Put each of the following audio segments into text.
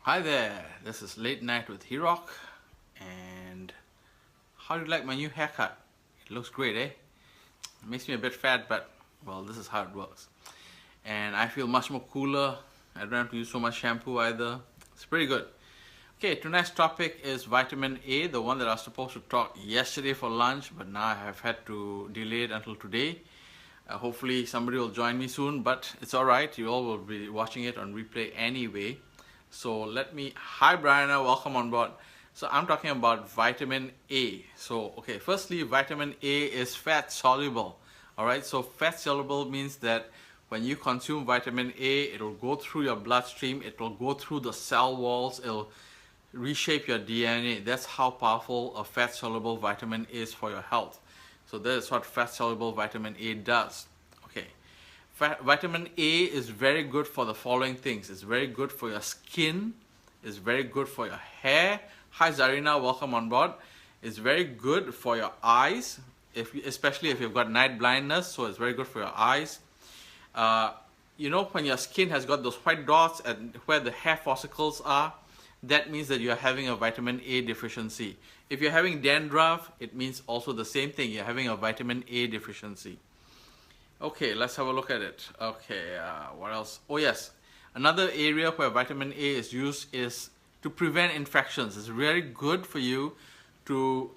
Hi there, this is Late Night with Hirok, and how do you like my new haircut? It looks great, eh? It makes me a bit fat, but well, this is how it works. And I feel much more cooler. I don't have to use so much shampoo either. It's pretty good. Okay, tonight's topic is vitamin A, the one that I was supposed to talk yesterday for lunch, but now I have had to delay it until today. Hopefully somebody will join me soon, but it's alright. You all will be watching it on replay anyway. So hi Brianna, welcome on board. So I'm talking about vitamin A. So okay, firstly, vitamin A is fat soluble. Alright, so fat soluble means that when you consume vitamin A, it will go through your bloodstream, it will go through the cell walls, it'll reshape your DNA. That's how powerful a fat soluble vitamin is for your health. So that is what fat soluble vitamin A does. Okay. Vitamin A is very good for the following things. It's very good for your skin. It's very good for your hair. Hi Zarina, welcome on board. It's very good for your eyes, especially if you've got night blindness. So it's very good for your eyes. You know, when your skin has got those white dots and where the hair follicles are, that means that you're having a vitamin A deficiency. If you're having dandruff, it means also the same thing. You're having a vitamin A deficiency. Okay, let's have a look at it. Okay, what else? Oh yes, another area where vitamin A is used is to prevent infections. It's very good for you to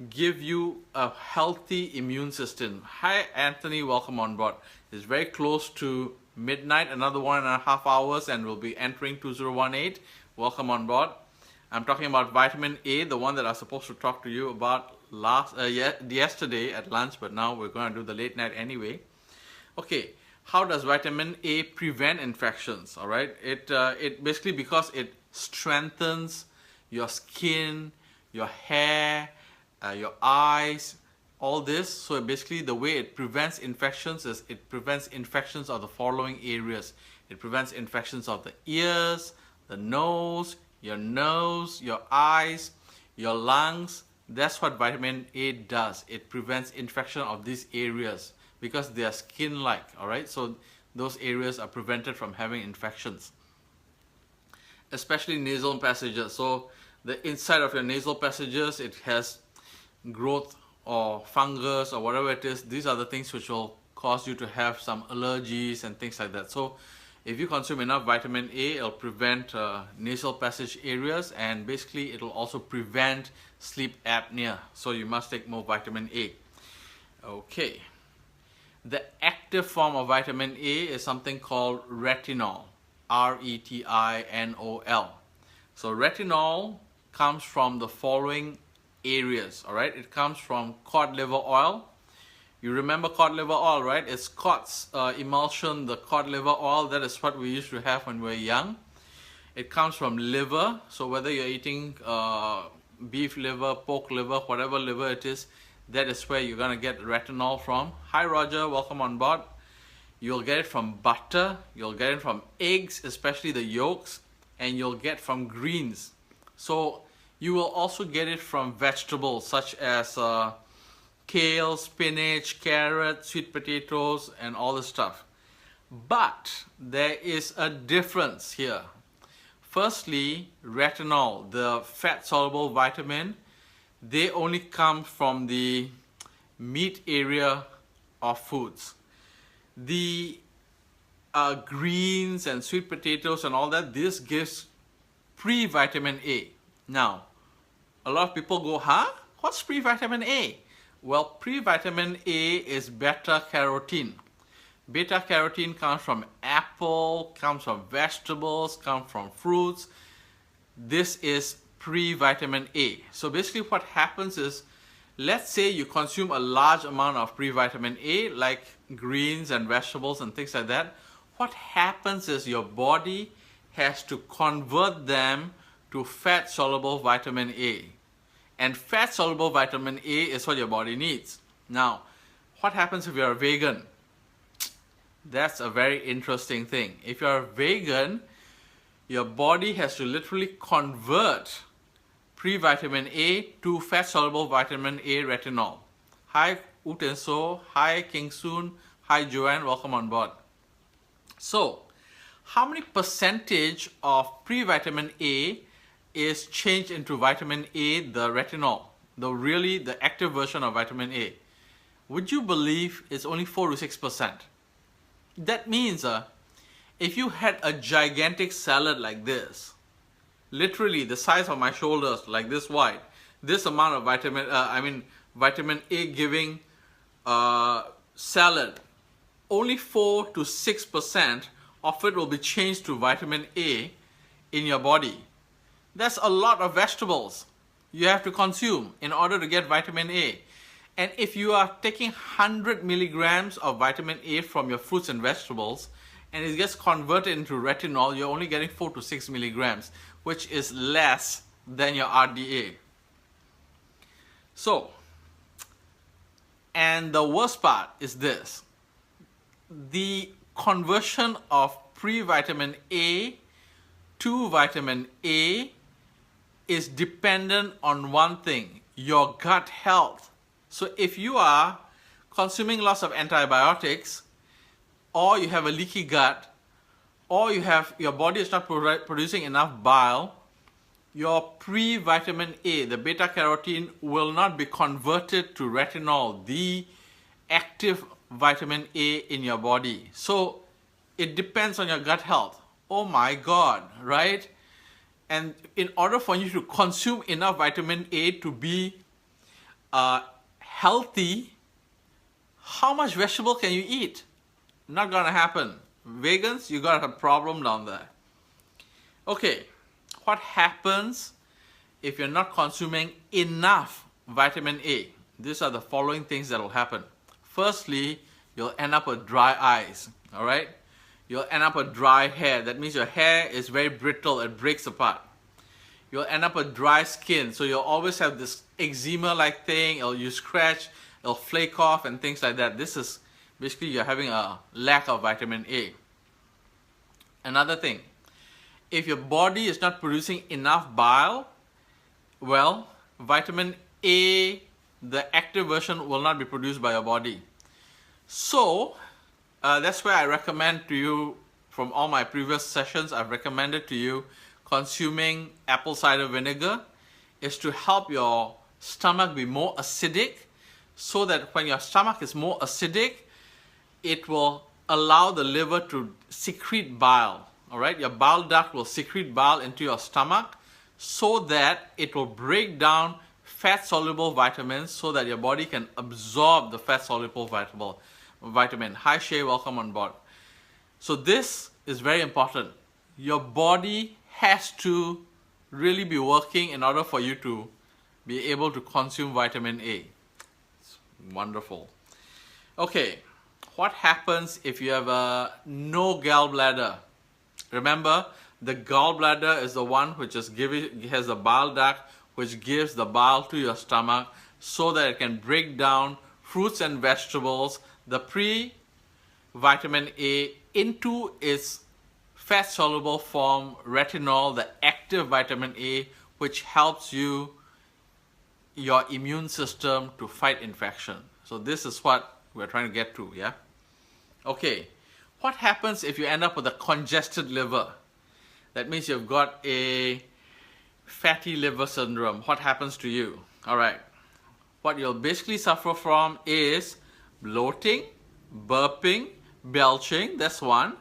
give you a healthy immune system. Hi Anthony, welcome on board. It's very close to midnight, another 1.5 hours, and we'll be entering 2018. Welcome on board. I'm talking about vitamin A, the one that I was supposed to talk to you about yesterday at lunch, but now we're going to do the late night anyway. Okay, how does vitamin A prevent infections? All right, it basically, because it strengthens your skin, your hair, your eyes, all this. So basically the way it prevents infections is it prevents infections of the following areas. It prevents infections of the ears, the nose, your eyes, your lungs. That's what vitamin A does. It prevents infection of these areas because they are skin-like, all right? So those areas are prevented from having infections, especially nasal passages. So the inside of your nasal passages, it has growth or fungus or whatever it is. These are the things which will cause you to have some allergies and things like that. So if you consume enough vitamin A, it'll prevent nasal passage areas, and basically it'll also prevent sleep apnea. So you must take more vitamin A. Okay. The active form of vitamin A is something called retinol. R-E-T-I-N-O-L. So retinol comes from the following areas, all right? It comes from cod liver oil. You remember cod liver oil, right? It's cod's emulsion, the cod liver oil. That is what we used to have when we were young. It comes from liver. So whether you're eating beef liver, pork liver, whatever liver it is, that is where you're going to get retinol from. Hi Roger, welcome on board. You'll get it from butter, you'll get it from eggs, especially the yolks, and you'll get from greens. So you will also get it from vegetables such as kale, spinach, carrot, sweet potatoes, and all this stuff. But there is a difference here. Firstly, retinol, the fat-soluble vitamin, they only come from the meat area of foods. The greens and sweet potatoes and all that, this gives pre-vitamin A. Now, a lot of people go, huh? What's pre-vitamin A? Well, pre-vitamin A is beta-carotene. Beta-carotene comes from apple, comes from vegetables, comes from fruits. This is pre-vitamin A. So basically what happens is, let's say you consume a large amount of pre-vitamin A, like greens and vegetables and things like that. What happens is your body has to convert them to fat-soluble vitamin A. And fat-soluble vitamin A is what your body needs. Now, what happens if you're a vegan? That's a very interesting thing. If you're a vegan, your body has to literally convert pre-vitamin A to fat-soluble vitamin A retinol. Hi Utenso, hi King Soon, hi Joanne, welcome on board. So, how many percentage of pre-vitamin A is changed into vitamin A, the retinol, the active version of vitamin A? Would you believe it's only 4 to 6%? That means if you had a gigantic salad like this, literally the size of my shoulders, like this wide, this amount of vitamin A giving salad, only 4 to 6% of it will be changed to vitamin A in your body. That's a lot of vegetables you have to consume in order to get vitamin A. And if you are taking 100 milligrams of vitamin A from your fruits and vegetables, and it gets converted into retinol, you're only getting 4 to 6 milligrams, which is less than your RDA. So, and the worst part is this: the conversion of pre-vitamin A to vitamin A is dependent on one thing, your gut health. So if you are consuming lots of antibiotics, or you have a leaky gut, or your body is not producing enough bile, your pre-vitamin A, the beta-carotene, will not be converted to retinol, the active vitamin A in your body. So it depends on your gut health. Oh my God, right? And in order for you to consume enough vitamin A to be healthy, how much vegetable can you eat? Not gonna happen. Vegans, you got a problem down there. Okay, what happens if you're not consuming enough vitamin A? These are the following things that will happen. Firstly, you'll end up with dry eyes, all right? You'll end up with dry hair. That means your hair is very brittle, it breaks apart. You'll end up with dry skin, so you'll always have this eczema-like thing, you scratch, it'll flake off and things like that. This is basically you're having a lack of vitamin A. Another thing, if your body is not producing enough bile, well, vitamin A, the active version, will not be produced by your body. So that's why I recommend to you, from all my previous sessions, I've recommended to you consuming apple cider vinegar, is to help your stomach be more acidic, so that when your stomach is more acidic, it will allow the liver to secrete bile. All right, your bile duct will secrete bile into your stomach so that it will break down fat-soluble vitamins so that your body can absorb the fat-soluble vitamin. Hi Shay, welcome on board. So this is very important. Your body has to really be working in order for you to be able to consume vitamin A. It's wonderful. Okay, what happens if you have no gallbladder? Remember, the gallbladder is the one which has the bile duct which gives the bile to your stomach so that it can break down fruits and vegetables, the pre-vitamin A, into its fat-soluble form, retinol, the active vitamin A, which helps your immune system to fight infection. So this is what we're trying to get to, yeah? Okay, what happens if you end up with a congested liver? That means you've got a fatty liver syndrome. What happens to you? All right, what you'll basically suffer from is bloating, burping, belching, that's one,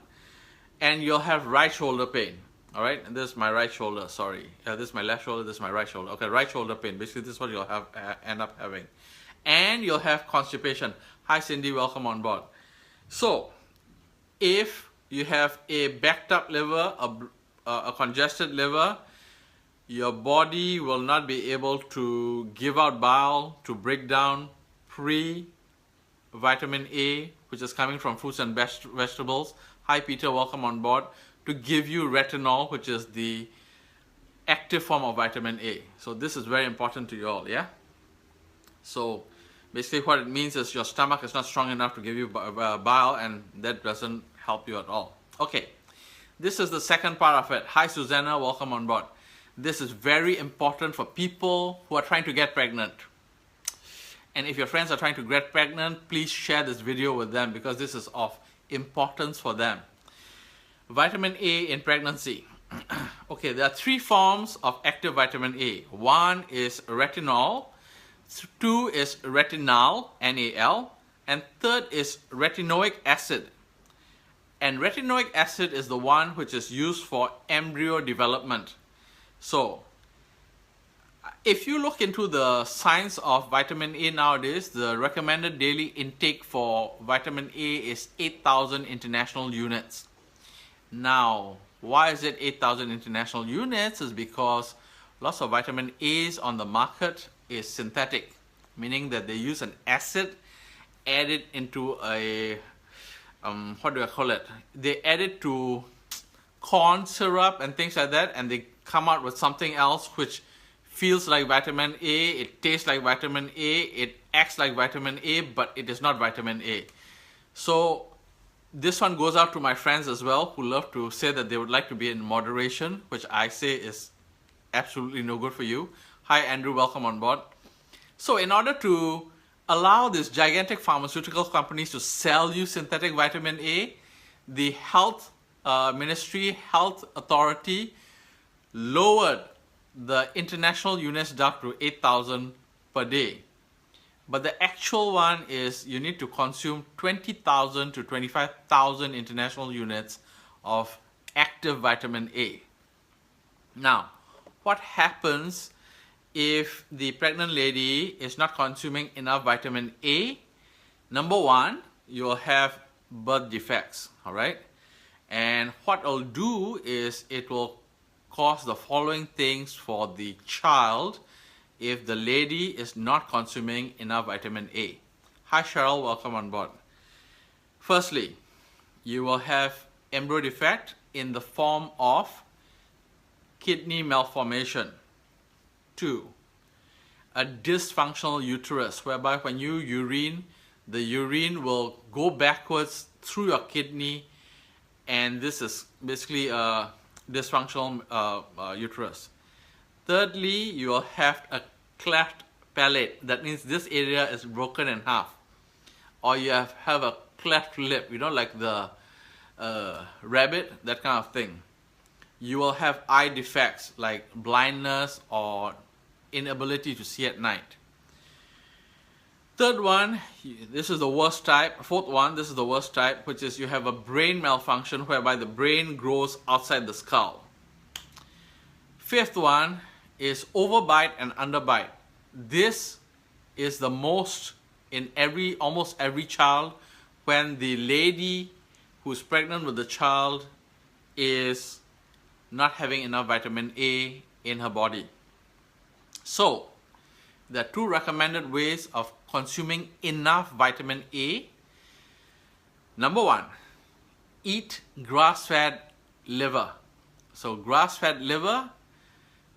and you'll have right shoulder pain. All right, and this is my right shoulder, sorry. This is my left shoulder, this is my right shoulder. Okay, right shoulder pain. Basically, this is what you'll end up having. And you'll have constipation. Hi Cindy, welcome on board. So, if you have a backed up liver, a congested liver, your body will not be able to give out bile to break down pre-vitamin A, which is coming from fruits and vegetables. Hi Peter, welcome on board. To give you retinol, which is the active form of vitamin A. So this is very important to you all, yeah? So basically what it means is your stomach is not strong enough to give you bile, and that doesn't help you at all. Okay, this is the second part of it. Hi Susanna, welcome on board. This is very important for people who are trying to get pregnant. And if your friends are trying to get pregnant, please share this video with them because this is of importance for them. Vitamin A in pregnancy. Okay, there are three forms of active vitamin A. One is retinol, two is retinal, NAL, and third is retinoic acid. And retinoic acid is the one which is used for embryo development. So, if you look into the science of vitamin A nowadays, the recommended daily intake for vitamin A is 8,000 international units. Now, why is it 8,000 international units? Is because lots of vitamin A's on the market is synthetic, meaning that they use an acid added into a, what do I call it? They add it to corn syrup and things like that, and they come out with something else which feels like vitamin A, it tastes like vitamin A, it acts like vitamin A, but it is not vitamin A. So this one goes out to my friends as well who love to say that they would like to be in moderation, which I say is absolutely no good for you. Hi Andrew, welcome on board. So in order to allow these gigantic pharmaceutical companies to sell you synthetic vitamin A, the health ministry, health authority lowered the international units down to 8,000 per day. But the actual one is you need to consume 20,000 to 25,000 international units of active vitamin A. Now, what happens if the pregnant lady is not consuming enough vitamin A? Number one, you'll have birth defects, all right? And what it'll do is it will cause the following things for the child if the lady is not consuming enough vitamin A. Hi Cheryl, welcome on board. Firstly, you will have embryo defect in the form of kidney malformation. 2, a dysfunctional uterus, whereby when you urine, the urine will go backwards through your kidney, and this is basically a dysfunctional uterus. Thirdly, you will have a cleft palate. That means this area is broken in half. Or you have a cleft lip, you know, like the rabbit, that kind of thing. You will have eye defects like blindness or inability to see at night. Third one, this is the worst type. Fourth one, this is the worst type, which is you have a brain malfunction whereby the brain grows outside the skull. Fifth one is overbite and underbite. This is the most in almost every child when the lady who's pregnant with the child is not having enough vitamin A in her body. So, there are two recommended ways of consuming enough vitamin A. Number one, eat grass-fed liver. So grass-fed liver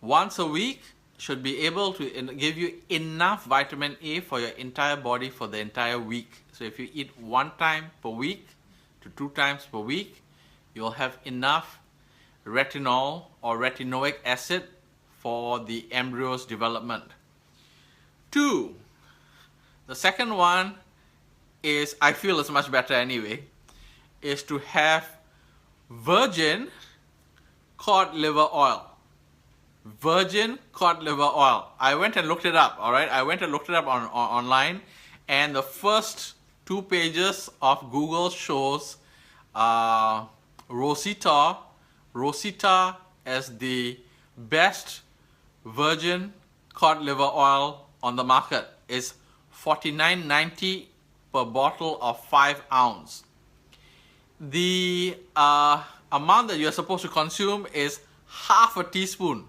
once a week should be able to give you enough vitamin A for your entire body for the entire week. So if you eat 1 time per week to 2 times per week, you'll have enough retinol or retinoic acid for the embryo's development. 2, the second one is, I feel it's much better anyway, is to have virgin cod liver oil. Virgin cod liver oil. I went and looked it up, alright? I went and looked it up online, and the first 2 pages of Google shows Rosita as the best virgin cod liver oil on the market. Is $49.90 per bottle of 5 ounce. The amount that you're supposed to consume is half a teaspoon.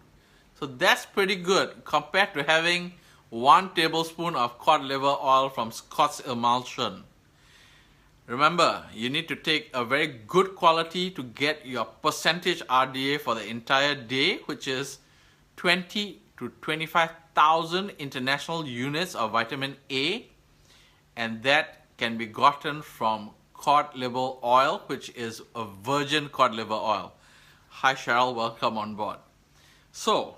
So that's pretty good compared to having 1 tablespoon of cod liver oil from Scott's Emulsion. Remember, you need to take a very good quality to get your percentage RDA for the entire day, which is 20 to 25,000 international units of vitamin A, and that can be gotten from cod liver oil, which is a virgin cod liver oil. Hi Cheryl, welcome on board. So,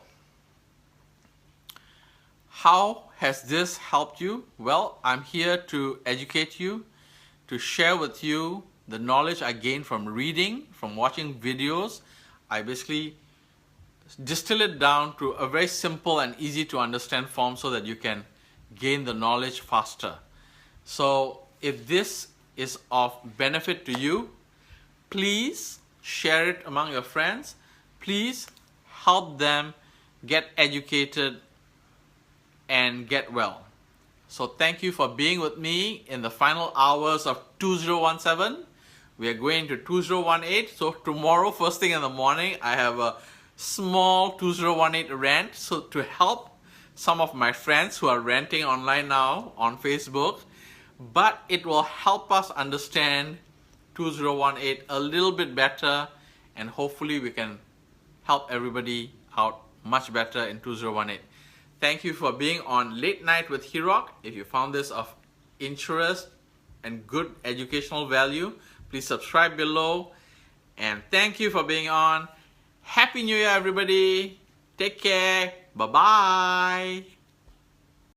how has this helped you? Well, I'm here to educate you, to share with you the knowledge I gain from reading, from watching videos, I basically distill it down to a very simple and easy to understand form so that you can gain the knowledge faster. So if this is of benefit to you, please share it among your friends. Please help them get educated and get well. So thank you for being with me in the final hours of 2017. We are going to 2018. So tomorrow, first thing in the morning, I have a small 2018 rant. So to help some of my friends who are ranting online now on Facebook, but it will help us understand 2018 a little bit better, and hopefully we can help everybody out much better in 2018. Thank you for being on Late Night with Hirok. If you found this of interest and good educational value, please subscribe below. And thank you for being on. Happy New Year, everybody. Take care. Bye-bye.